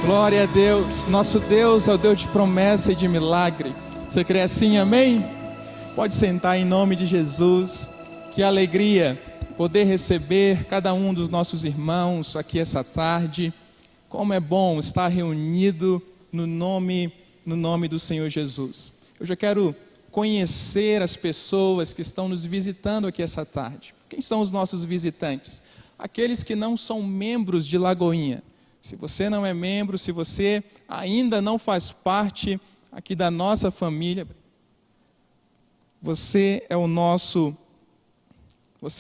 Glória a Deus. Nosso Deus é o Deus de promessa e de milagre. Você crê assim, amém? Pode sentar em nome de Jesus. Que alegria poder receber cada um dos nossos irmãos aqui essa tarde. Como é bom estar reunido no nome do Senhor Jesus. Eu já quero conhecer as pessoas que estão nos visitando aqui essa tarde. Quem são os nossos visitantes? Aqueles que não são membros de Lagoinha. Se você não é membro, se você ainda não faz parte aqui da nossa família, você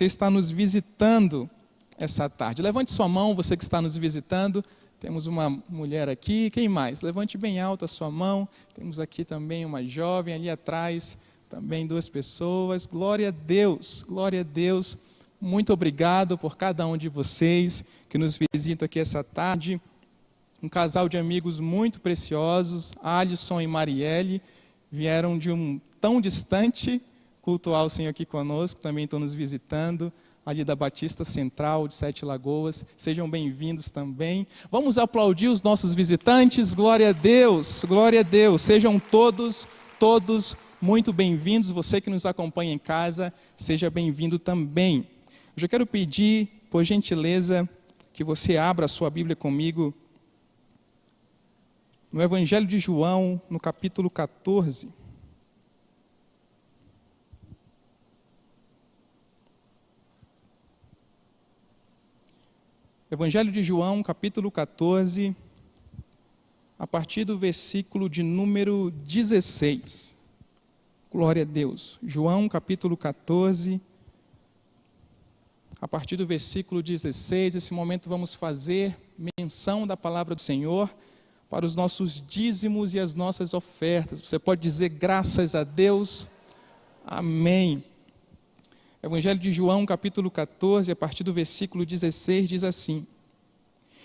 está nos visitando essa tarde. Levante sua mão, você que está nos visitando. Temos uma mulher aqui, quem mais? Levante bem alto a sua mão. Temos aqui também uma jovem, ali atrás também 2 pessoas. Glória a Deus, glória a Deus. Muito obrigado por cada um de vocês que nos visitam aqui essa tarde. Um casal de amigos muito preciosos, Alisson e Marielle, vieram de um tão distante cultuar o Senhor aqui conosco, também estão nos visitando, ali da Batista Central, de 7 Lagoas. Sejam bem-vindos também. Vamos aplaudir os nossos visitantes. Glória a Deus, glória a Deus. Sejam todos muito bem-vindos. Você que nos acompanha em casa, seja bem-vindo também. Eu já quero pedir, por gentileza, que você abra a sua Bíblia comigo no Evangelho de João, no capítulo 14. Evangelho de João, capítulo 14, a partir do versículo de número 16. Glória a Deus. João, capítulo 14, a partir do versículo 16, esse momento vamos fazer menção da palavra do Senhor para os nossos dízimos e as nossas ofertas. Você pode dizer graças a Deus. Amém. Evangelho de João, capítulo 14, a partir do versículo 16, diz assim: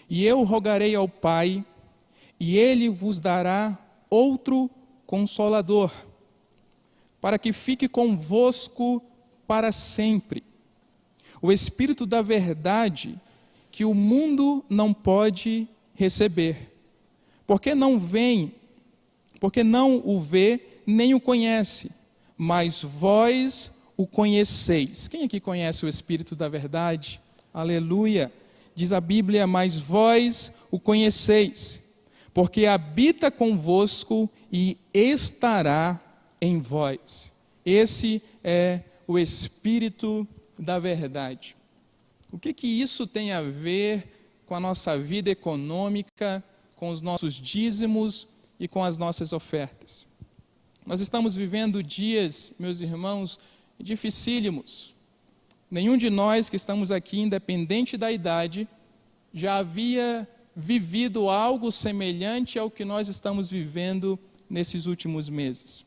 E eu rogarei ao Pai, e Ele vos dará outro Consolador, para que fique convosco para sempre. O Espírito da verdade, que o mundo não pode receber, porque não o vê, nem o conhece, mas vós o conheceis. Quem aqui conhece o Espírito da verdade? Aleluia! Diz a Bíblia, mas vós o conheceis, porque habita convosco e estará em vós. Esse é o Espírito da verdade. O que isso tem a ver com a nossa vida econômica, com os nossos dízimos e com as nossas ofertas? Nós estamos vivendo dias, meus irmãos, dificílimos. Nenhum de nós que estamos aqui, independente da idade, já havia vivido algo semelhante ao que nós estamos vivendo nesses últimos meses.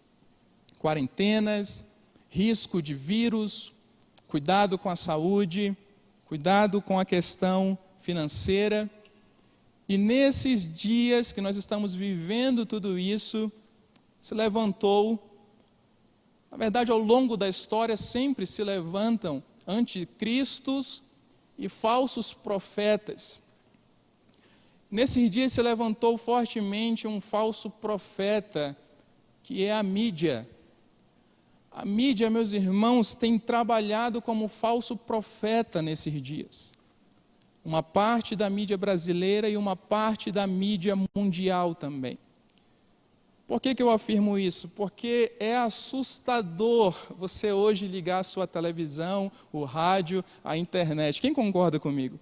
Quarentenas, risco de vírus, cuidado com a saúde, cuidado com a questão financeira. E nesses dias que nós estamos vivendo tudo isso, se levantou, na verdade, ao longo da história sempre se levantam anticristos e falsos profetas. Nesses dias se levantou fortemente um falso profeta, que é a mídia. A mídia, meus irmãos, tem trabalhado como falso profeta nesses dias. Uma parte da mídia brasileira e uma parte da mídia mundial também. Por que eu afirmo isso? Porque é assustador você hoje ligar a sua televisão, o rádio, a internet. Quem concorda comigo?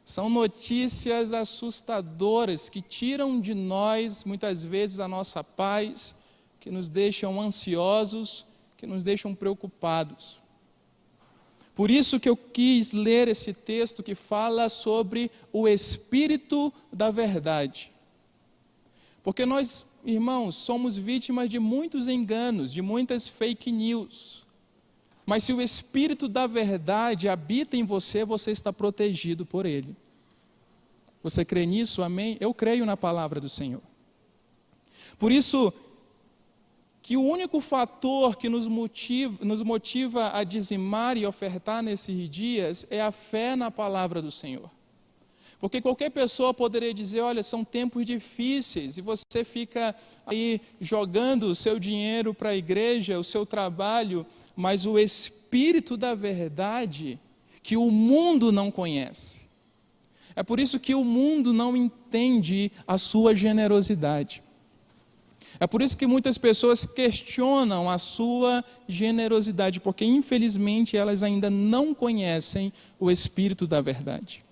São notícias assustadoras que tiram de nós, muitas vezes, a nossa paz, que nos deixam ansiosos, que nos deixam preocupados. Por isso que eu quis ler esse texto que fala sobre o Espírito da verdade. Porque nós, irmãos, somos vítimas de muitos enganos, de muitas fake news. Mas se o Espírito da verdade habita em você, você está protegido por Ele. Você crê nisso? Amém? Eu creio na palavra do Senhor. Por isso, que o único fator que nos motiva a dizimar e ofertar nesses dias é a fé na palavra do Senhor. Porque qualquer pessoa poderia dizer, olha, são tempos difíceis, e você fica aí jogando o seu dinheiro para a igreja, o seu trabalho, mas o Espírito da verdade, que o mundo não conhece. É por isso que o mundo não entende a sua generosidade. É por isso que muitas pessoas questionam a sua generosidade, porque infelizmente elas ainda não conhecem o Espírito da verdade.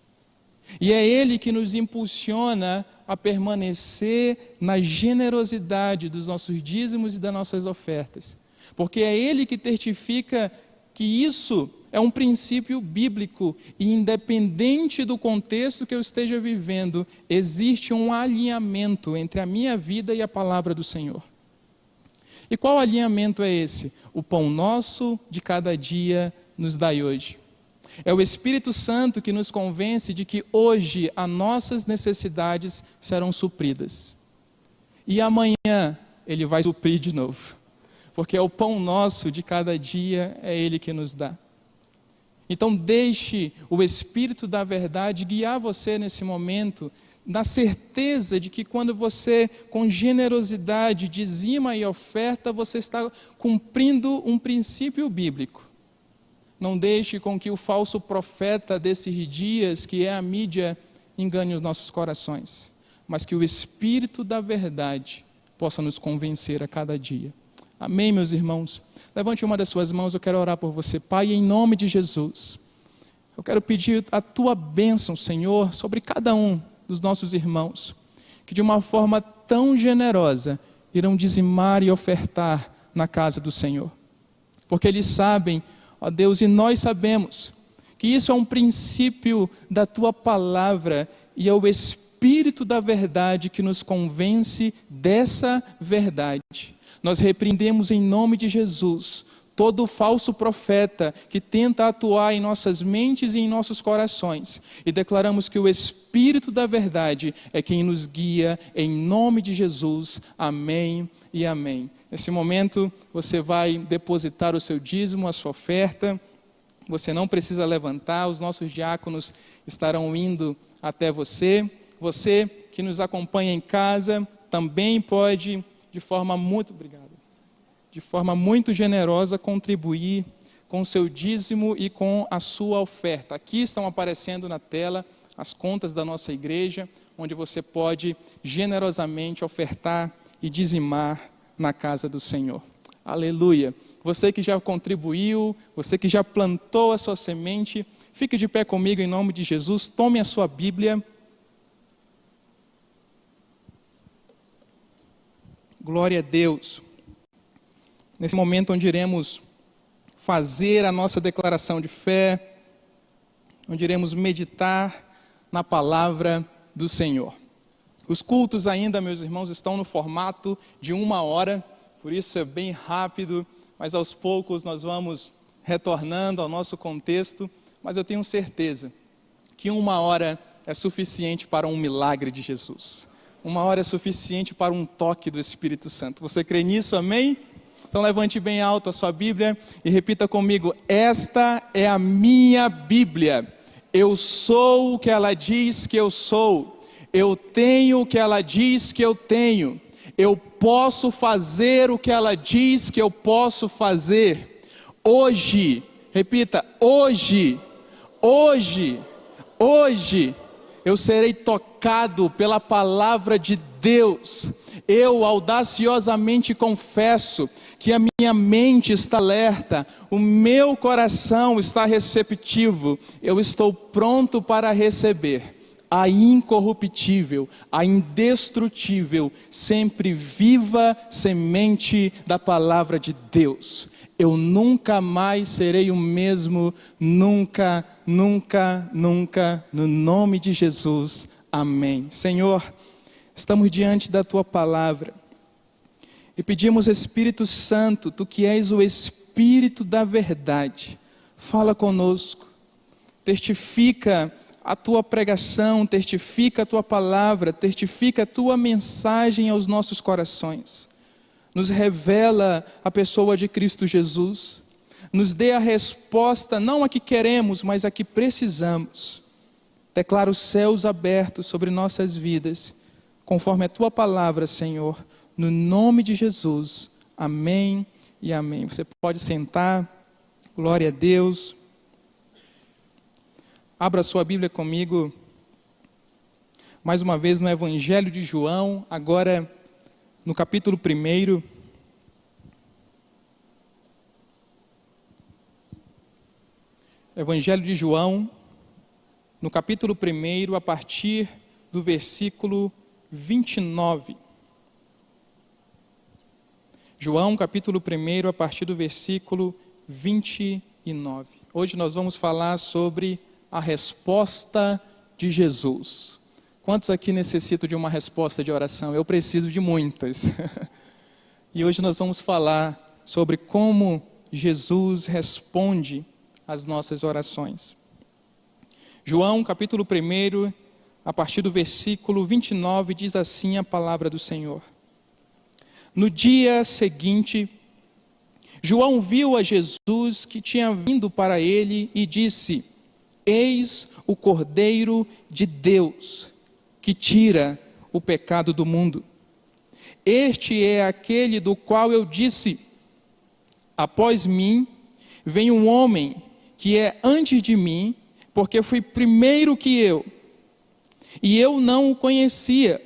E é Ele que nos impulsiona a permanecer na generosidade dos nossos dízimos e das nossas ofertas. Porque é Ele que testifica que isso é um princípio bíblico e independente do contexto que eu esteja vivendo, existe um alinhamento entre a minha vida e a palavra do Senhor. E qual alinhamento é esse? O pão nosso de cada dia nos dai hoje. É o Espírito Santo que nos convence de que hoje as nossas necessidades serão supridas. E amanhã Ele vai suprir de novo. Porque é o pão nosso de cada dia, é Ele que nos dá. Então deixe o Espírito da verdade guiar você nesse momento, na certeza de que quando você, com generosidade, dizima e oferta, você está cumprindo um princípio bíblico. Não deixe com que o falso profeta desses dias, que é a mídia, engane os nossos corações, mas que o Espírito da verdade possa nos convencer a cada dia. Amém, meus irmãos? Levante uma das suas mãos, eu quero orar por você. Pai, em nome de Jesus, eu quero pedir a Tua bênção, Senhor, sobre cada um dos nossos irmãos, que de uma forma tão generosa irão dizimar e ofertar na casa do Senhor. Porque eles sabem, ó Deus, e nós sabemos, que isso é um princípio da Tua palavra e é o Espírito da verdade que nos convence dessa verdade. Nós repreendemos em nome de Jesus todo falso profeta que tenta atuar em nossas mentes e em nossos corações. E declaramos que o Espírito da verdade é quem nos guia em nome de Jesus. Amém e amém. Nesse momento você vai depositar o seu dízimo, a sua oferta. Você não precisa levantar, os nossos diáconos estarão indo até você. Você que nos acompanha em casa também pode, de forma muito generosa, contribuir com o seu dízimo e com a sua oferta. Aqui estão aparecendo na tela as contas da nossa igreja, onde você pode generosamente ofertar e dizimar na casa do Senhor. Aleluia! Você que já contribuiu, você que já plantou a sua semente, fique de pé comigo em nome de Jesus, tome a sua Bíblia. Glória a Deus. Nesse momento onde iremos fazer a nossa declaração de fé, onde iremos meditar na palavra do Senhor. Os cultos ainda, meus irmãos, estão no formato de 1 hora, por isso é bem rápido, mas aos poucos nós vamos retornando ao nosso contexto, mas eu tenho certeza que 1 hora é suficiente para um milagre de Jesus. 1 hora é suficiente para um toque do Espírito Santo. Você crê nisso? Amém? Então levante bem alto a sua Bíblia e repita comigo: esta é a minha Bíblia. Eu sou o que ela diz que eu sou. Eu tenho o que ela diz que eu tenho. Eu posso fazer o que ela diz que eu posso fazer. Hoje, repita, hoje, eu serei tocado pela palavra de Deus. Eu audaciosamente confesso que a minha mente está alerta, o meu coração está receptivo, eu estou pronto para receber a incorruptível, a indestrutível, sempre viva semente da palavra de Deus. Eu nunca mais serei o mesmo, nunca, no nome de Jesus, amém. Senhor, estamos diante da Tua palavra e pedimos, Espírito Santo, Tu que és o Espírito da verdade, fala conosco, testifica a Tua pregação, testifica a Tua palavra, testifica a Tua mensagem aos nossos corações. Nos revela a pessoa de Cristo Jesus, nos dê a resposta, não a que queremos, mas a que precisamos. Declaro os céus abertos sobre nossas vidas, conforme a tua palavra, Senhor, no nome de Jesus. Amém e amém. Você pode sentar. Glória a Deus. Abra sua Bíblia comigo, mais uma vez no Evangelho de João, agora no capítulo 1. Evangelho de João, no capítulo 1, a partir do versículo 29. João, capítulo 1, a partir do versículo 29. Hoje nós vamos falar sobre a resposta de Jesus. Quantos aqui necessitam de uma resposta de oração? Eu preciso de muitas. E hoje nós vamos falar sobre como Jesus responde às nossas orações. João, capítulo 1, a partir do versículo 29, diz assim a palavra do Senhor. No dia seguinte, João viu a Jesus que tinha vindo para ele e disse: Eis o Cordeiro de Deus, que tira o pecado do mundo. Este é aquele do qual eu disse: Após mim vem um homem que é antes de mim, porque fui primeiro que eu. E eu não o conhecia,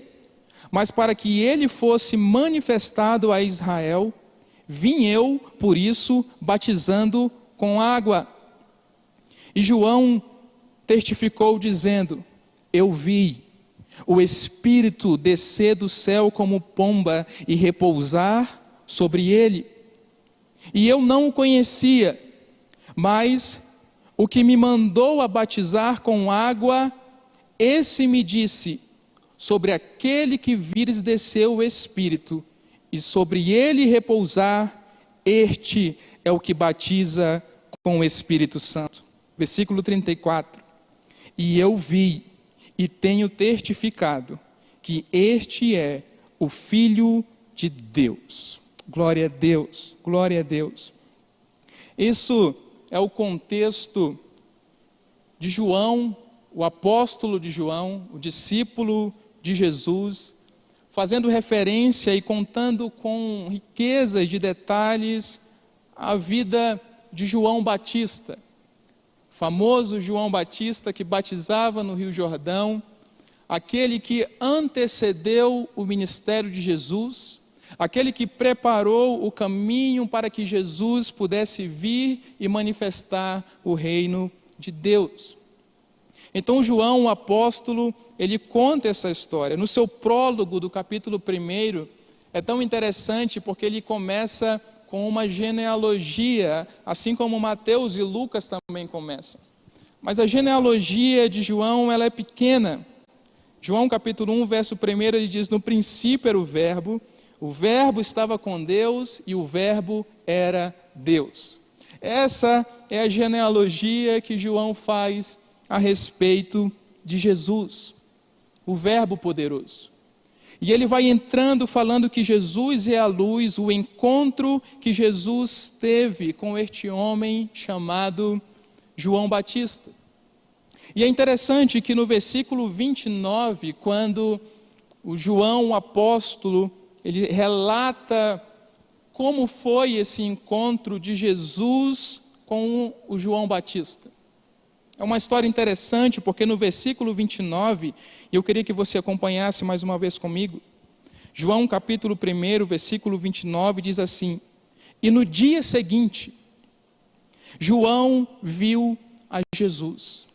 mas para que ele fosse manifestado a Israel, vim eu, por isso, batizando com água. E João testificou dizendo: Eu vi o Espírito descer do céu como pomba e repousar sobre ele. E eu não o conhecia, mas o que me mandou a batizar com água, esse me disse: sobre aquele que vires descer o Espírito, e sobre ele repousar, este é o que batiza com o Espírito Santo. Versículo 34. E eu vi e tenho testificado que este é o Filho de Deus. Glória a Deus, glória a Deus. Isso é o contexto de João, o apóstolo de João, o discípulo de Jesus, fazendo referência e contando com riquezas de detalhes a vida de João Batista. O famoso João Batista que batizava no Rio Jordão, aquele que antecedeu o ministério de Jesus, aquele que preparou o caminho para que Jesus pudesse vir e manifestar o reino de Deus. Então João, o apóstolo, ele conta essa história. No seu prólogo do capítulo 1, é tão interessante porque ele começa com uma genealogia, assim como Mateus e Lucas também começam. Mas a genealogia de João, ela é pequena. João capítulo 1, verso 1, ele diz: No princípio era o Verbo estava com Deus e o Verbo era Deus. Essa é a genealogia que João faz a respeito de Jesus, o Verbo poderoso. E ele vai entrando falando que Jesus é a luz, o encontro que Jesus teve com este homem chamado João Batista. E é interessante que no versículo 29, quando o João, o apóstolo, ele relata como foi esse encontro de Jesus com o João Batista. É uma história interessante, porque no versículo 29, e eu queria que você acompanhasse mais uma vez comigo, João capítulo 1, versículo 29, diz assim: E no dia seguinte, João viu a Jesus.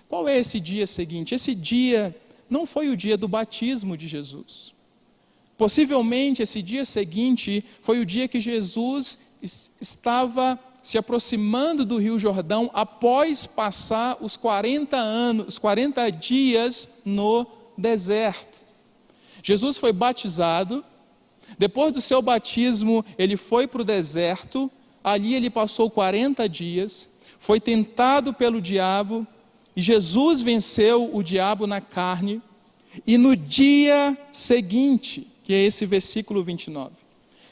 Qual é esse dia seguinte? Esse dia não foi o dia do batismo de Jesus. Possivelmente esse dia seguinte foi o dia que Jesus estava se aproximando do Rio Jordão após passar os 40 dias no deserto. Jesus foi batizado, depois do seu batismo ele foi para o deserto, ali ele passou 40 dias, foi tentado pelo diabo, e Jesus venceu o diabo na carne, e no dia seguinte, que é esse versículo 29,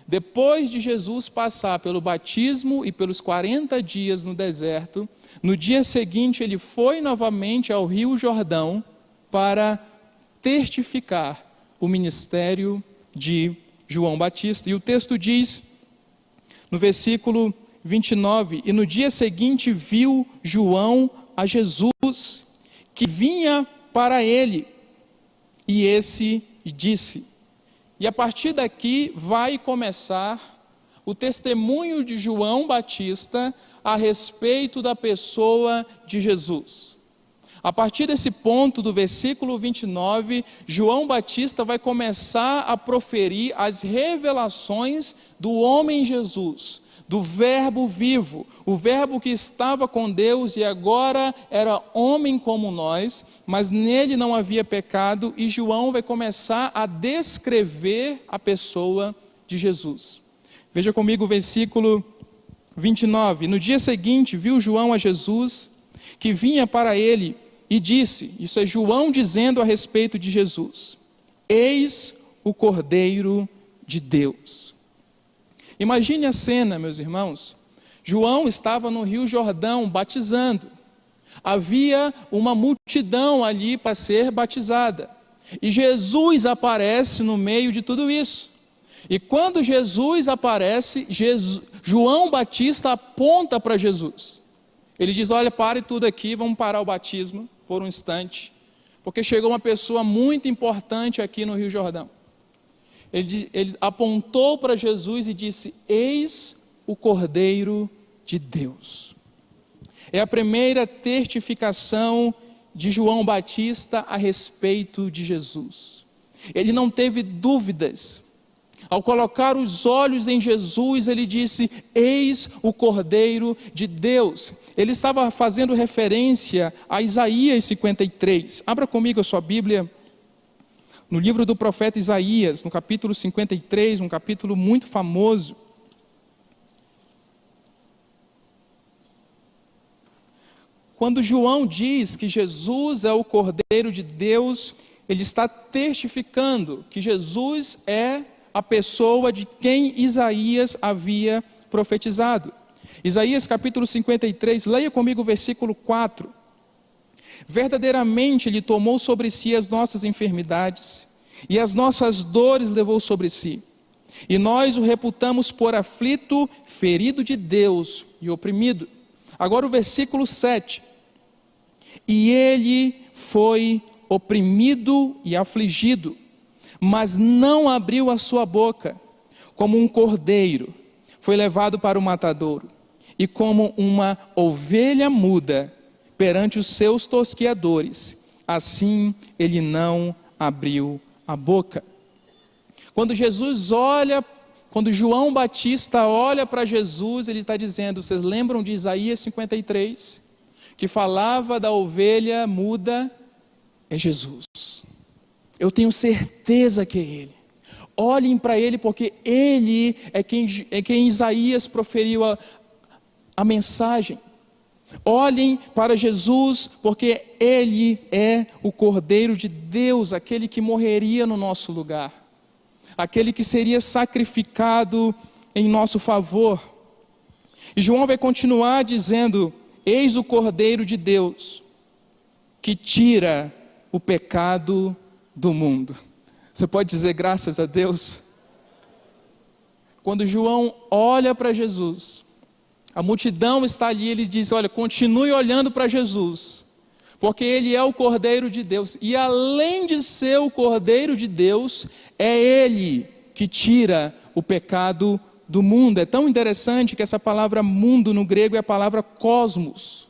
depois de Jesus passar pelo batismo e pelos 40 dias no deserto, no dia seguinte ele foi novamente ao Rio Jordão para testificar o ministério de João Batista. E o texto diz, no versículo 29, e no dia seguinte viu João a Jesus, que vinha para ele, e esse disse. E a partir daqui vai começar o testemunho de João Batista a respeito da pessoa de Jesus. A partir desse ponto, do versículo 29, João Batista vai começar a proferir as revelações do homem Jesus, do verbo vivo, o verbo que estava com Deus e agora era homem como nós, mas nele não havia pecado, e João vai começar a descrever a pessoa de Jesus. Veja comigo o versículo 29. No dia seguinte viu João a Jesus, que vinha para ele, e disse, isso é João dizendo a respeito de Jesus, eis o Cordeiro de Deus. Imagine a cena, meus irmãos. João estava no Rio Jordão batizando. Havia uma multidão ali para ser batizada. E Jesus aparece no meio de tudo isso. E quando Jesus aparece, João Batista aponta para Jesus. Ele diz, olha, pare tudo aqui, vamos parar o batismo por um instante, porque chegou uma pessoa muito importante aqui no Rio Jordão. Ele apontou para Jesus e disse, eis o Cordeiro de Deus. É a primeira testificação de João Batista a respeito de Jesus. Ele não teve dúvidas. Ao colocar os olhos em Jesus, ele disse, eis o Cordeiro de Deus. Ele estava fazendo referência a Isaías 53. Abra comigo a sua Bíblia, no livro do profeta Isaías, no capítulo 53, um capítulo muito famoso. Quando João diz que Jesus é o Cordeiro de Deus, ele está testificando que Jesus é a pessoa de quem Isaías havia profetizado. Isaías capítulo 53, leia comigo o versículo 4. Verdadeiramente ele tomou sobre si as nossas enfermidades, e as nossas dores levou sobre si. E nós o reputamos por aflito, ferido de Deus e oprimido. Agora o versículo 7. E ele foi oprimido e afligido, mas não abriu a sua boca, como um cordeiro, foi levado para o matadouro, e como uma ovelha muda perante os seus tosqueadores, assim ele não abriu a boca. Quando João Batista olha para Jesus, ele está dizendo, vocês lembram de Isaías 53, que falava da ovelha muda? É Jesus. Eu tenho certeza que é Ele. Olhem para Ele, porque Ele é quem Isaías proferiu a mensagem. Olhem para Jesus, porque Ele é o Cordeiro de Deus, aquele que morreria no nosso lugar, aquele que seria sacrificado em nosso favor. E João vai continuar dizendo, eis o Cordeiro de Deus, que tira o pecado do mundo. Você pode dizer graças a Deus? Quando João olha para Jesus, a multidão está ali, ele diz, olha, continue olhando para Jesus, porque Ele é o Cordeiro de Deus, e além de ser o Cordeiro de Deus, é Ele que tira o pecado do mundo. É tão interessante que essa palavra mundo no grego é a palavra cosmos,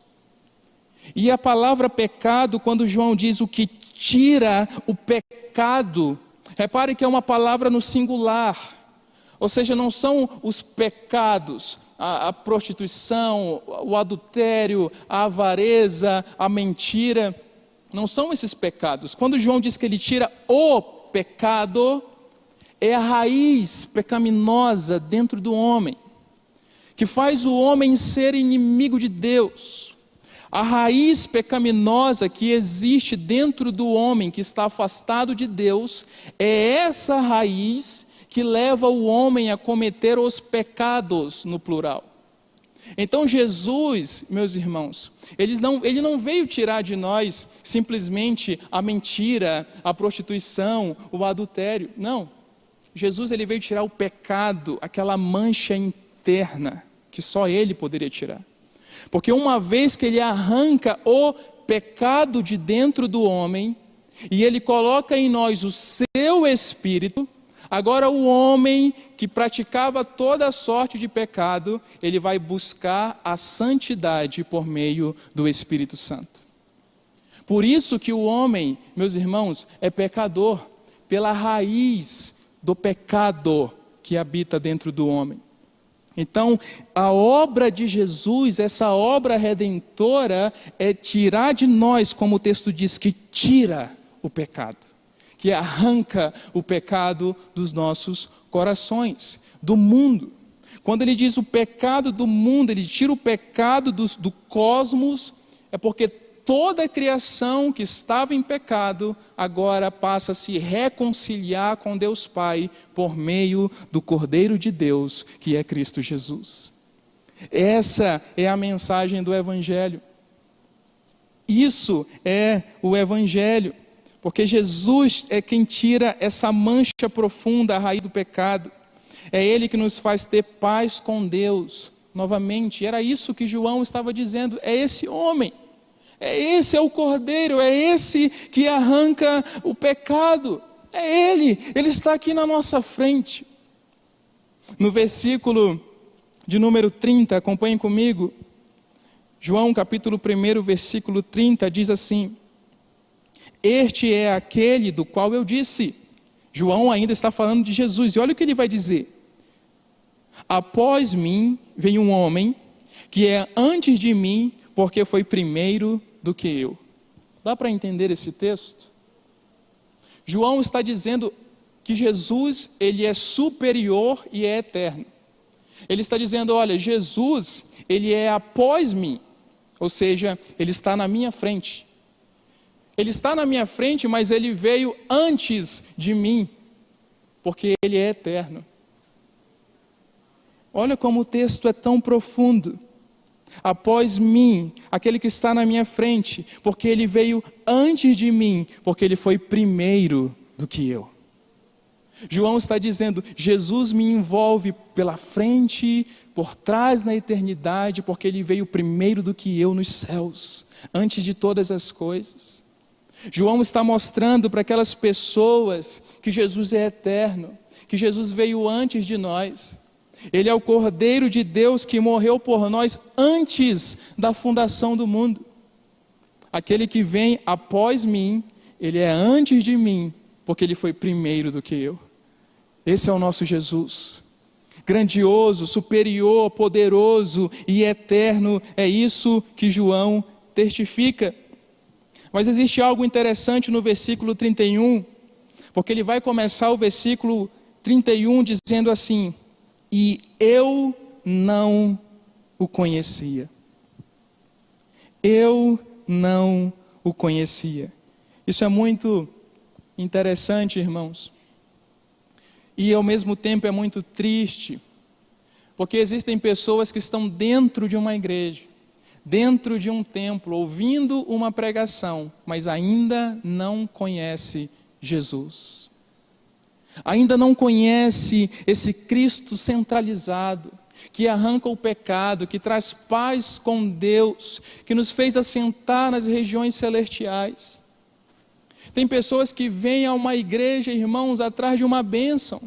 e a palavra pecado, quando João diz o que tira o pecado, repare que é uma palavra no singular, ou seja, não são os pecados, a prostituição, o adultério, a avareza, a mentira, não são esses pecados. Quando João diz que ele tira o pecado, é a raiz pecaminosa dentro do homem, que faz o homem ser inimigo de Deus. A raiz pecaminosa que existe dentro do homem que está afastado de Deus, é essa raiz que leva o homem a cometer os pecados, no plural. Então Jesus, meus irmãos, ele não veio tirar de nós simplesmente a mentira, a prostituição, o adultério. Não. Jesus ele veio tirar o pecado, aquela mancha interna que só ele poderia tirar. Porque uma vez que ele arranca o pecado de dentro do homem e ele coloca em nós o seu espírito, agora o homem que praticava toda sorte de pecado, ele vai buscar a santidade por meio do Espírito Santo. Por isso que o homem, meus irmãos, é pecador, pela raiz do pecado que habita dentro do homem. Então, a obra de Jesus, essa obra redentora, é tirar de nós, como o texto diz, que tira o pecado, que arranca o pecado dos nossos corações, do mundo. Quando ele diz o pecado do mundo, ele tira o pecado do cosmos, é porque toda a criação que estava em pecado, agora passa a se reconciliar com Deus Pai, por meio do Cordeiro de Deus, que é Cristo Jesus. Essa é a mensagem do Evangelho. Isso é o Evangelho. Porque Jesus é quem tira essa mancha profunda, a raiz do pecado. É Ele que nos faz ter paz com Deus, novamente. Era isso que João estava dizendo, é esse homem. Esse é o Cordeiro, é esse que arranca o pecado. É Ele está aqui na nossa frente. No versículo de número 30, acompanhem comigo. João capítulo 1, versículo 30, diz assim: este é aquele do qual eu disse. João ainda está falando de Jesus, e olha o que ele vai dizer: após mim vem um homem que é antes de mim, porque foi primeiro do que eu. Dá para entender esse texto? João está dizendo que Jesus, ele é superior e é eterno. Ele está dizendo, olha, Jesus, ele é após mim, ou seja, ele está na minha frente. Ele está na minha frente, mas ele veio antes de mim, porque ele é eterno. Olha como o texto é tão profundo. Após mim, aquele que está na minha frente, porque ele veio antes de mim, porque ele foi primeiro do que eu. João está dizendo, Jesus me envolve pela frente, por trás na eternidade, porque ele veio primeiro do que eu nos céus, antes de todas as coisas. João está mostrando para aquelas pessoas que Jesus é eterno, que Jesus veio antes de nós. Ele é o Cordeiro de Deus que morreu por nós antes da fundação do mundo. Aquele que vem após mim, ele é antes de mim, porque ele foi primeiro do que eu. Esse é o nosso Jesus. Grandioso, superior, poderoso e eterno, é isso que João testifica. Mas existe algo interessante no versículo 31, porque ele vai começar o versículo 31 dizendo assim: e eu não o conhecia. Eu não o conhecia. Isso é muito interessante, irmãos. E ao mesmo tempo é muito triste, porque existem pessoas que estão dentro de uma igreja, dentro de um templo, ouvindo uma pregação, mas ainda não conhece Jesus. Ainda não conhece esse Cristo centralizado, que arranca o pecado, que traz paz com Deus, que nos fez assentar nas regiões celestiais. Tem pessoas que vêm a uma igreja, irmãos, atrás de uma bênção,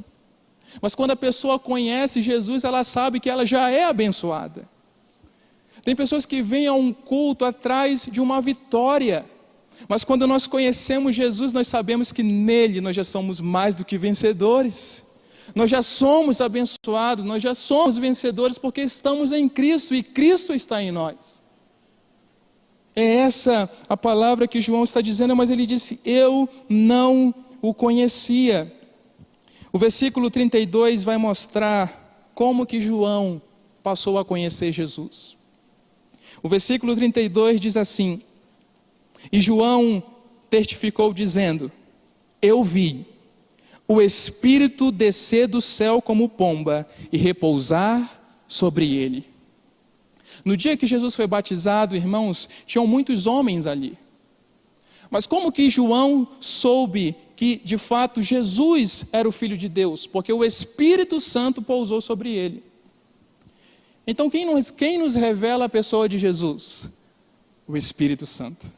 mas quando a pessoa conhece Jesus, ela sabe que ela já é abençoada. Tem pessoas que vêm a um culto atrás de uma vitória, mas quando nós conhecemos Jesus, nós sabemos que nele nós já somos mais do que vencedores. Nós já somos abençoados, nós já somos vencedores porque estamos em Cristo e Cristo está em nós. É essa a palavra que João está dizendo, mas ele disse, eu não o conhecia. O versículo 32 vai mostrar como que João passou a conhecer Jesus. O versículo 32 diz assim, e João testificou dizendo, eu vi o Espírito descer do céu como pomba e repousar sobre ele. No dia que Jesus foi batizado, irmãos, tinham muitos homens ali. Mas como que João soube que, de fato, Jesus era o Filho de Deus? Porque o Espírito Santo pousou sobre ele. Então, quem nos revela a pessoa de Jesus? O Espírito Santo.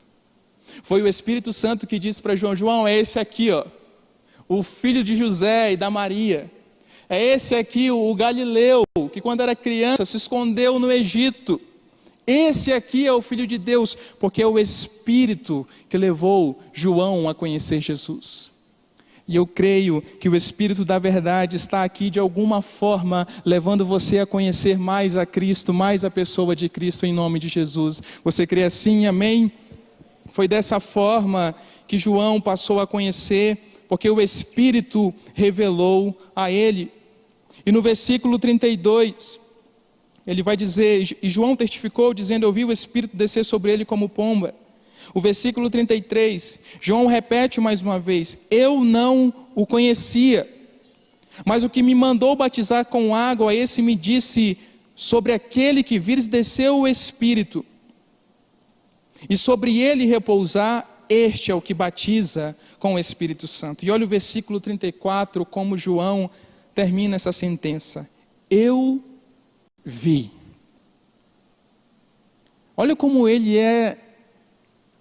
Foi o Espírito Santo que disse para João: João, é esse aqui, ó, o filho de José e da Maria. É esse aqui, o Galileu, que quando era criança se escondeu no Egito. Esse aqui é o Filho de Deus, porque é o Espírito que levou João a conhecer Jesus. E eu creio que o Espírito da verdade está aqui de alguma forma, levando você a conhecer mais a Cristo, mais a pessoa de Cristo, em nome de Jesus. Você crê assim? Amém? Foi dessa forma que João passou a conhecer, porque o Espírito revelou a ele. E no versículo 32, ele vai dizer, e João testificou dizendo: eu vi o Espírito descer sobre ele como pomba. O versículo 33, João repete mais uma vez: eu não o conhecia, mas o que me mandou batizar com água, esse me disse: sobre aquele que vires desceu o Espírito, e sobre ele repousar, este é o que batiza com o Espírito Santo. E olha o versículo 34, como João termina essa sentença: eu vi. Olha como ele é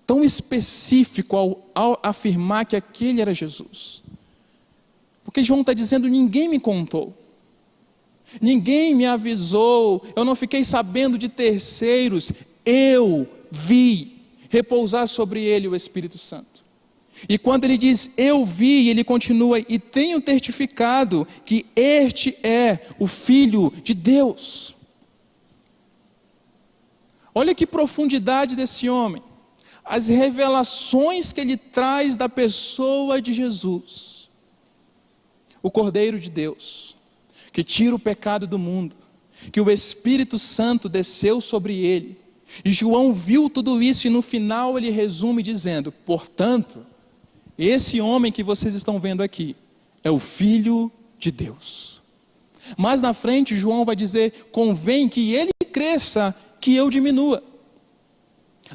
tão específico ao afirmar que aquele era Jesus. Porque João está dizendo: ninguém me contou, ninguém me avisou, eu não fiquei sabendo de terceiros, eu vi repousar sobre ele o Espírito Santo. E quando ele diz eu vi, ele continua: e tenho testificado que este é o Filho de Deus. Olha que profundidade desse homem, as revelações que ele traz da pessoa de Jesus, o Cordeiro de Deus, que tira o pecado do mundo, que o Espírito Santo desceu sobre ele. E João viu tudo isso e no final ele resume dizendo: portanto, esse homem que vocês estão vendo aqui é o Filho de Deus. Mas na frente João vai dizer: convém que ele cresça, que eu diminua.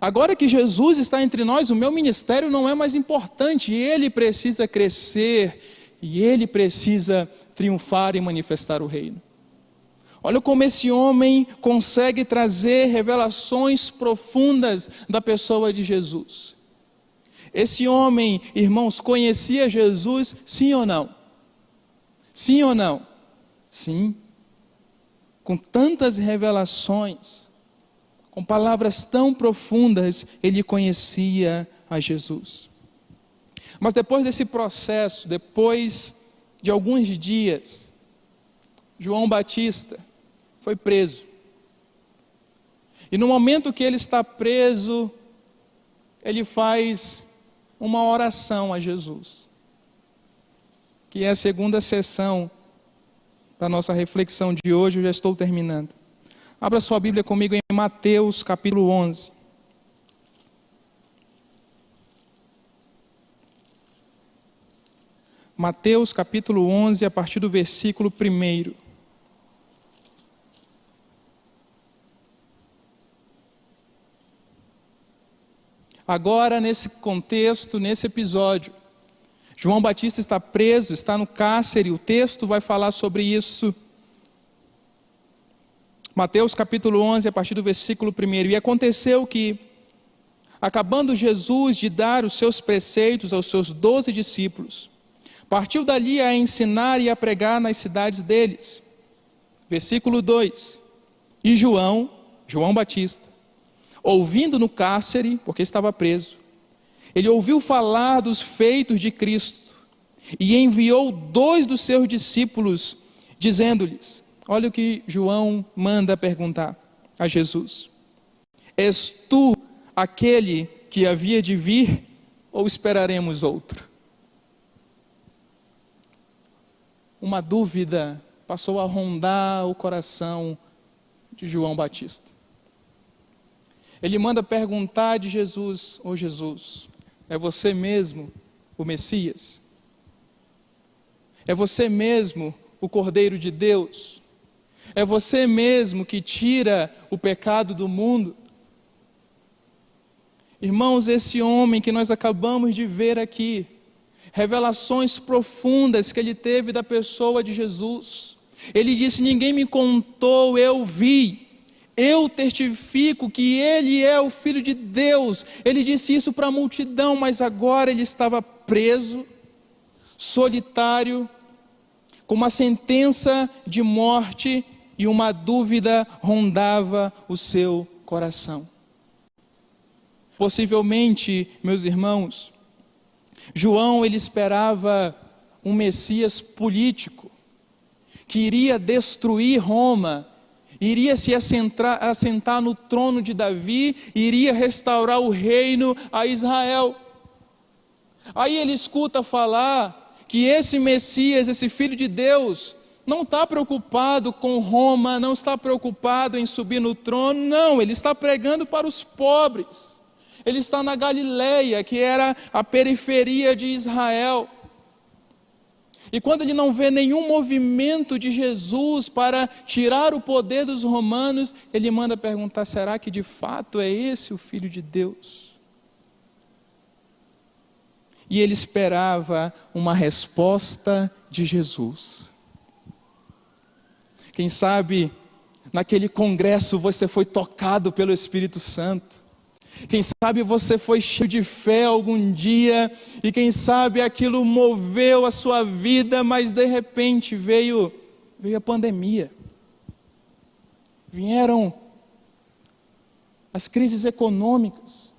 Agora que Jesus está entre nós, o meu ministério não é mais importante, ele precisa crescer e ele precisa triunfar e manifestar o reino. Olha como esse homem consegue trazer revelações profundas da pessoa de Jesus. Esse homem, irmãos, conhecia Jesus, sim ou não? Sim ou não? Sim. Com tantas revelações, com palavras tão profundas, ele conhecia a Jesus. Mas depois desse processo, depois de alguns dias, João Batista foi preso. E no momento que ele está preso, ele faz uma oração a Jesus, que é a segunda sessão da nossa reflexão de hoje. Eu já estou terminando. Abra sua Bíblia comigo em Mateus capítulo 11. Mateus capítulo 11, a partir do versículo 1. Agora, nesse contexto, nesse episódio, João Batista está preso, está no cárcere, o texto vai falar sobre isso. Mateus capítulo 11, a partir do versículo 1. E aconteceu que, acabando Jesus de dar os seus preceitos aos seus 12 discípulos, partiu dali a ensinar e a pregar nas cidades deles. Versículo 2. E João Batista, ouvindo no cárcere, porque estava preso, ele ouviu falar dos feitos de Cristo e enviou 2 dos seus discípulos, dizendo-lhes: olha o que João manda perguntar a Jesus: és tu aquele que havia de vir, ou esperaremos outro? Uma dúvida passou a rondar o coração de João Batista. Ele manda perguntar de Jesus: ô Jesus, é você mesmo o Messias? É você mesmo o Cordeiro de Deus? É você mesmo que tira o pecado do mundo? Irmãos, esse homem que nós acabamos de ver aqui, revelações profundas que ele teve da pessoa de Jesus. Ele disse: ninguém me contou, eu vi. Eu testifico que ele é o Filho de Deus. Ele disse isso para a multidão, mas agora ele estava preso, solitário, com uma sentença de morte, e uma dúvida rondava o seu coração. Possivelmente, meus irmãos, João ele esperava um Messias político, que iria destruir Roma, iria se assentar no trono de Davi, iria restaurar o reino a Israel. Aí ele escuta falar que esse Messias, esse Filho de Deus, não está preocupado com Roma, não está preocupado em subir no trono, não, ele está pregando para os pobres. Ele está na Galileia, que era a periferia de Israel. E quando ele não vê nenhum movimento de Jesus para tirar o poder dos romanos, ele manda perguntar: será que de fato é esse o Filho de Deus? E ele esperava uma resposta de Jesus. Quem sabe naquele congresso você foi tocado pelo Espírito Santo. Quem sabe você foi cheio de fé algum dia, e quem sabe aquilo moveu a sua vida, mas de repente veio a pandemia. Vieram as crises econômicas,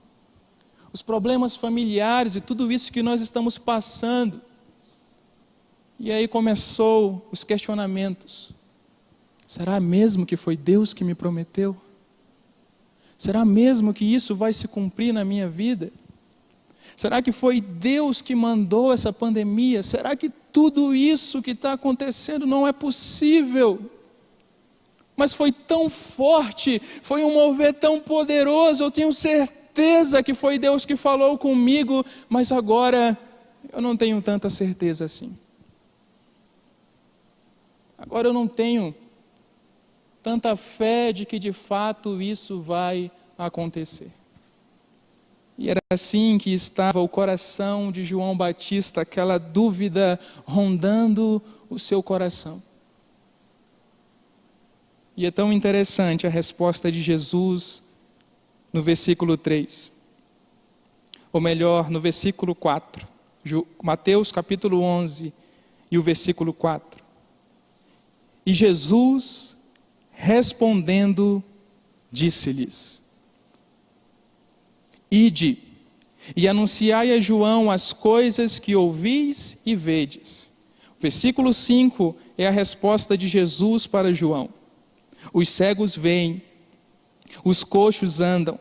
os problemas familiares e tudo isso que nós estamos passando. E aí começou os questionamentos. Será mesmo que foi Deus que me prometeu? Será mesmo que isso vai se cumprir na minha vida? Será que foi Deus que mandou essa pandemia? Será que tudo isso que está acontecendo não é possível? Mas foi tão forte, foi um mover tão poderoso, eu tenho certeza que foi Deus que falou comigo, mas agora eu não tenho tanta certeza assim. Agora eu não tenho tanta fé de que de fato isso vai acontecer. E era assim que estava o coração de João Batista, aquela dúvida rondando o seu coração. E é tão interessante a resposta de Jesus no versículo 3. Ou melhor, no versículo 4. Mateus capítulo 11 e o versículo 4. E Jesus, respondendo, disse-lhes: Ide, e anunciai a João as coisas que ouvis e vedes. Versículo 5 é a resposta de Jesus para João. Os cegos veem, os coxos andam,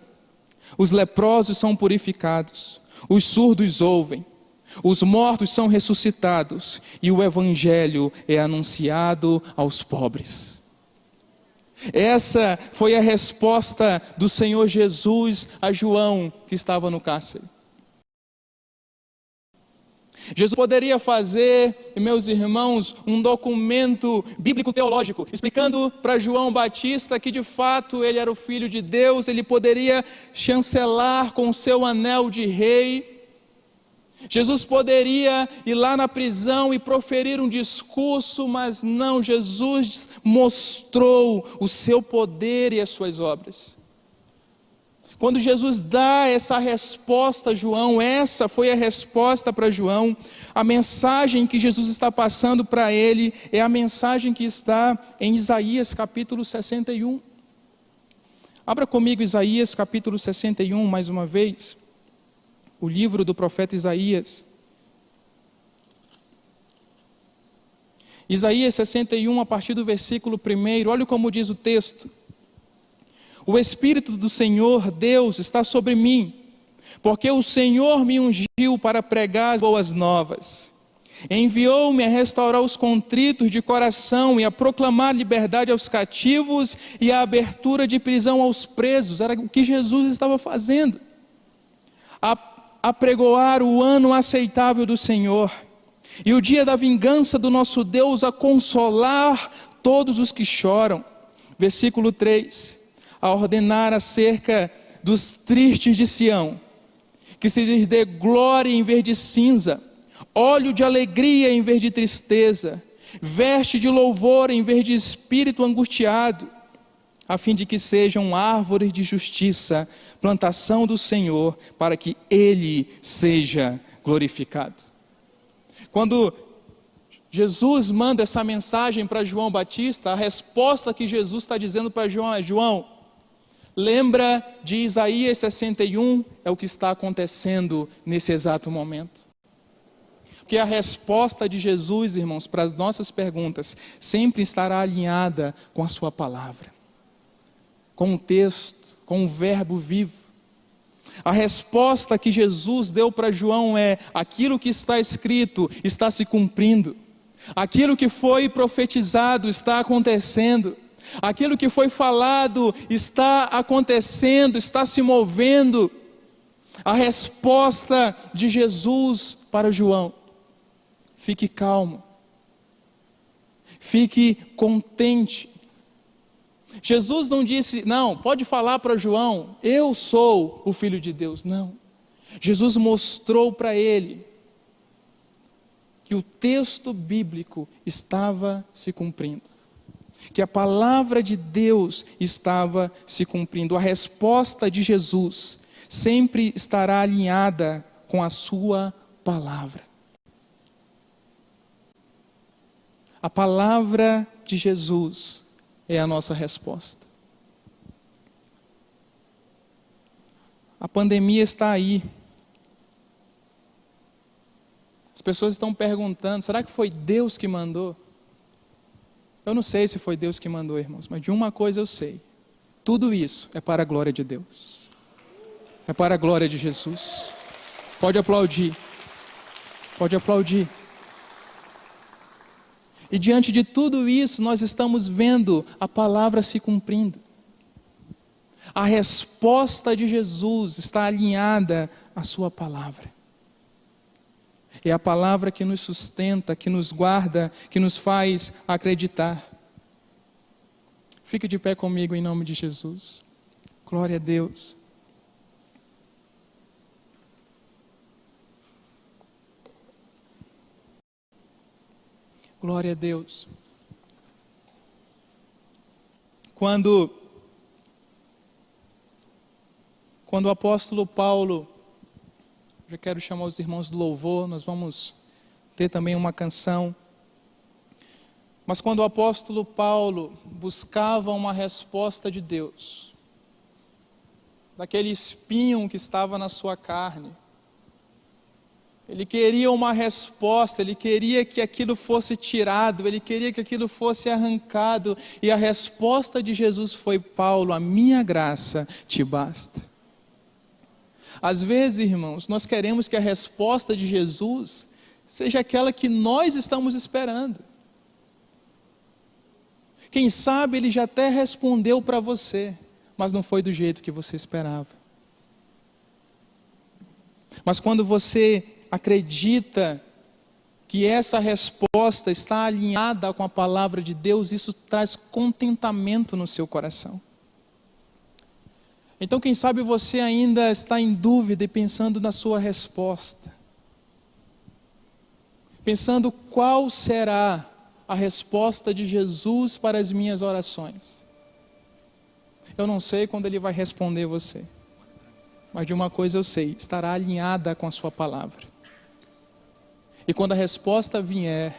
os leprosos são purificados, os surdos ouvem, os mortos são ressuscitados, e o evangelho é anunciado aos pobres. Essa foi a resposta do Senhor Jesus a João, que estava no cárcere. Jesus poderia fazer, meus irmãos, um documento bíblico-teológico, explicando para João Batista que de fato ele era o Filho de Deus. Ele poderia chancelar com o seu anel de rei. Jesus poderia ir lá na prisão e proferir um discurso, mas não, Jesus mostrou o seu poder e as suas obras. Quando Jesus dá essa resposta a João, essa foi a resposta para João, a mensagem que Jesus está passando para ele é a mensagem que está em Isaías capítulo 61. Abra comigo Isaías capítulo 61 mais uma vez. O livro do profeta Isaías. Isaías 61, a partir do versículo 1, olha como diz o texto. O Espírito do Senhor Deus está sobre mim, porque o Senhor me ungiu para pregar as boas novas. Enviou-me a restaurar os contritos de coração e a proclamar liberdade aos cativos e a abertura de prisão aos presos. Era o que Jesus estava fazendo. A pregoar o ano aceitável do Senhor E o dia da vingança do nosso Deus a consolar todos os que choram. Versículo 3, a ordenar acerca dos tristes de Sião, que se lhes dê glória em vez de cinza, óleo de alegria em vez de tristeza, veste de louvor em vez de espírito angustiado, a fim de que sejam árvores de justiça, plantação do Senhor, para que Ele seja glorificado. Quando Jesus manda essa mensagem para João Batista, a resposta que Jesus está dizendo para João é: João, lembra de Isaías 61, é o que está acontecendo nesse exato momento. Porque a resposta de Jesus, irmãos, para as nossas perguntas, sempre estará alinhada com a sua palavra, com o texto, com o verbo vivo. A resposta que Jesus deu para João é: aquilo que está escrito está se cumprindo, aquilo que foi profetizado está acontecendo, aquilo que foi falado está acontecendo, está se movendo. A resposta de Jesus para João: fique calmo, fique contente. Jesus não disse: não, pode falar para João, eu sou o Filho de Deus. Não. Jesus mostrou para ele que o texto bíblico estava se cumprindo, que a palavra de Deus estava se cumprindo. A resposta de Jesus sempre estará alinhada com a sua palavra. A palavra de Jesus é a nossa resposta. A pandemia está aí. As pessoas estão perguntando: será que foi Deus que mandou? Eu não sei se foi Deus que mandou, irmãos, mas de uma coisa eu sei: tudo isso é para a glória de Deus, é para a glória de Jesus. Pode aplaudir, pode aplaudir. E diante de tudo isso, nós estamos vendo a palavra se cumprindo. A resposta de Jesus está alinhada à sua palavra. É a palavra que nos sustenta, que nos guarda, que nos faz acreditar. Fique de pé comigo em nome de Jesus. Glória a Deus. Glória a Deus. Quando o apóstolo Paulo, já quero chamar os irmãos do louvor, nós vamos ter também uma canção. Mas quando o apóstolo Paulo buscava uma resposta de Deus, daquele espinho que estava na sua carne, ele queria uma resposta, ele queria que aquilo fosse tirado, ele queria que aquilo fosse arrancado, e a resposta de Jesus foi: Paulo, a minha graça te basta. Às vezes, irmãos, nós queremos que a resposta de Jesus seja aquela que nós estamos esperando. Quem sabe ele já até respondeu para você, mas não foi do jeito que você esperava. Mas quando você acredita que essa resposta está alinhada com a palavra de Deus, isso traz contentamento no seu coração. Então, quem sabe você ainda está em dúvida e pensando na sua resposta, pensando qual será a resposta de Jesus para as minhas orações. Eu não sei quando Ele vai responder você, mas de uma coisa eu sei: estará alinhada com a sua palavra. E quando a resposta vier,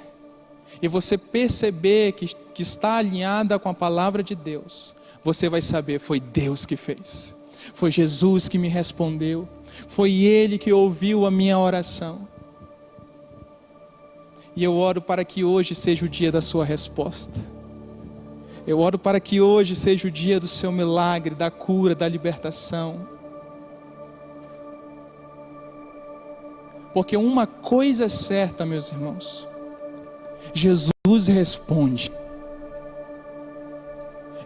e você perceber que está alinhada com a palavra de Deus, você vai saber: foi Deus que fez, foi Jesus que me respondeu, foi Ele que ouviu a minha oração. E eu oro para que hoje seja o dia da sua resposta. Eu oro para que hoje seja o dia do seu milagre, da cura, da libertação. Porque uma coisa é certa, meus irmãos: Jesus responde,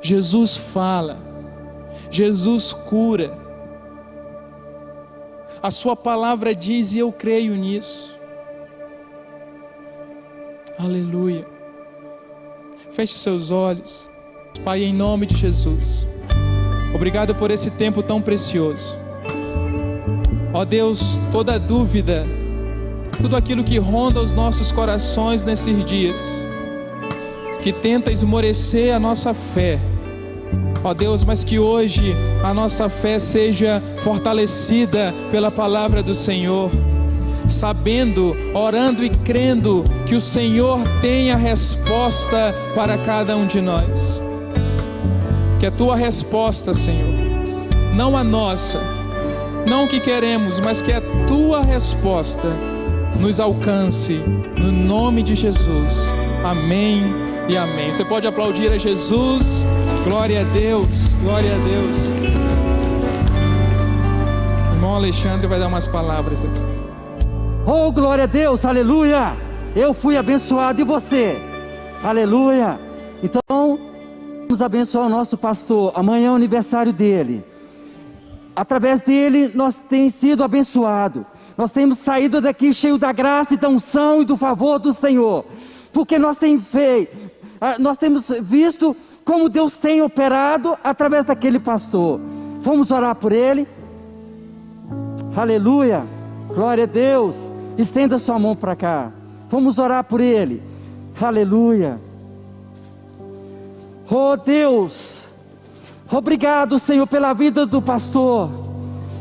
Jesus fala, Jesus cura. A sua palavra diz, e eu creio nisso. Aleluia. Feche seus olhos. Pai, em nome de Jesus, obrigado por esse tempo tão precioso. Ó Deus, toda dúvida, tudo aquilo que ronda os nossos corações nesses dias, que tenta esmorecer a nossa fé, ó Deus, mas que hoje a nossa fé seja fortalecida pela palavra do Senhor, sabendo, orando e crendo que o Senhor tem a resposta para cada um de nós. Que a tua resposta, Senhor, não a nossa, não o que queremos, mas que a tua resposta nos alcance, no nome de Jesus. Amém e amém. Você pode aplaudir a Jesus. Glória a Deus, glória a Deus. O irmão Alexandre vai dar umas palavras aqui. Oh, glória a Deus, aleluia. Eu fui abençoado e você? Aleluia. Então, vamos abençoar o nosso pastor. Amanhã é o aniversário dele. Através dele nós temos sido abençoados. Nós temos saído daqui cheio da graça e da unção e do favor do Senhor. Porque nós temos visto como Deus tem operado através daquele pastor. Vamos orar por ele. Aleluia. Glória a Deus. Estenda sua mão para cá. Vamos orar por ele. Aleluia. Oh Deus, obrigado, Senhor, pela vida do pastor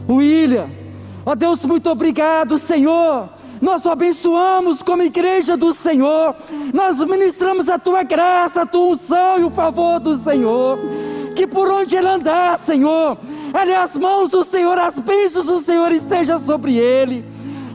William. Oh Deus, muito obrigado, Senhor. Nós o abençoamos como igreja do Senhor. Nós ministramos a tua graça, a tua unção e o favor do Senhor. Que por onde ele andar, Senhor, ali as mãos do Senhor, as bênçãos do Senhor estejam sobre ele.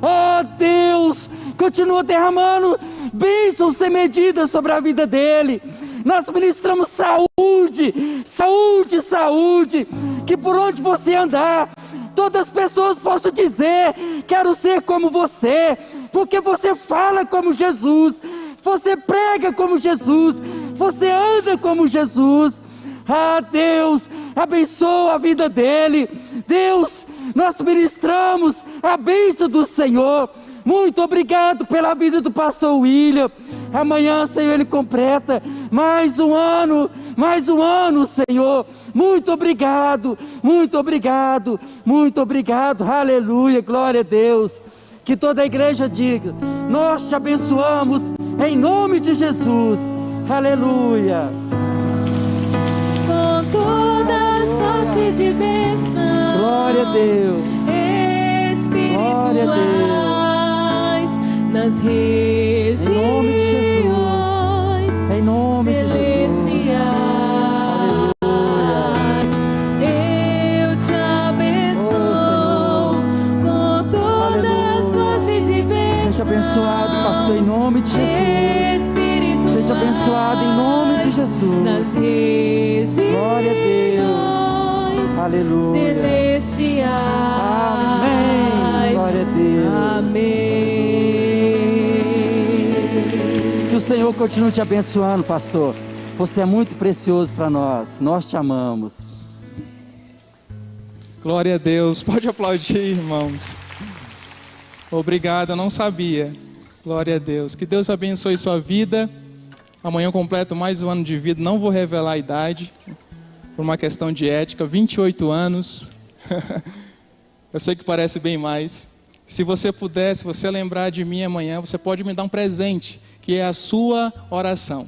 Oh Deus, continua derramando bênçãos sem medida sobre a vida dele. Nós ministramos saúde, saúde, saúde. Que por onde você andar, todas as pessoas possam dizer: quero ser como você, porque você fala como Jesus, você prega como Jesus, você anda como Jesus. Ah Deus, abençoa a vida dele. Deus, nós ministramos a bênção do Senhor. Muito obrigado pela vida do pastor William. Amanhã, Senhor, ele completa mais um ano, Senhor. Muito obrigado, muito obrigado, muito obrigado. Aleluia, glória a Deus. Que toda a igreja diga: nós te abençoamos em nome de Jesus. Aleluia. Com toda sorte de bênção, Glória a Deus. Glória a Deus. Nas regiões, Em nome de Jesus. Em nome de Jesus. Eu te abençoo com toda sorte de bênção. Seja abençoado, pastor, em nome de Jesus. Seja abençoado em nome de Jesus. Nas regiões, Glória a Deus. Aleluia. Celestiais. Amém. Glória a Deus. Amém. Que o Senhor continue te abençoando, pastor. Você é muito precioso para nós. Nós te amamos. Glória a Deus. Pode aplaudir, irmãos. Obrigado, eu não sabia. Glória a Deus. Que Deus abençoe sua vida. Amanhã eu completo mais um ano de vida. Não vou revelar a idade, por uma questão de ética. 28 anos. Eu sei que parece bem mais. Se você puder, se você lembrar de mim amanhã, você pode me dar um presente, que é a sua oração.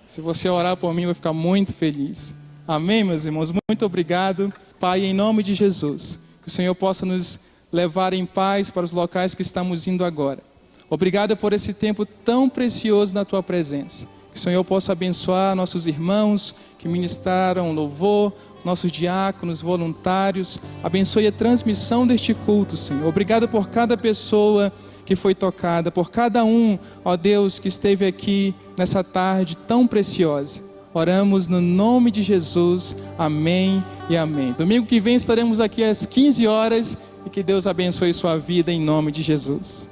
Se você orar por mim, eu vou ficar muito feliz. Amém, meus irmãos? Muito obrigado. Pai, em nome de Jesus, que o Senhor possa nos levar em paz para os locais que estamos indo agora. Obrigado por esse tempo tão precioso na Tua presença. Que o Senhor possa abençoar nossos irmãos que ministraram louvor, nossos diáconos, voluntários. Abençoe a transmissão deste culto, Senhor. Obrigado por cada pessoa que foi tocada, por cada um, ó Deus, que esteve aqui nessa tarde tão preciosa. Oramos no nome de Jesus. Amém e amém. Domingo que vem estaremos aqui às 15 horas e que Deus abençoe sua vida em nome de Jesus.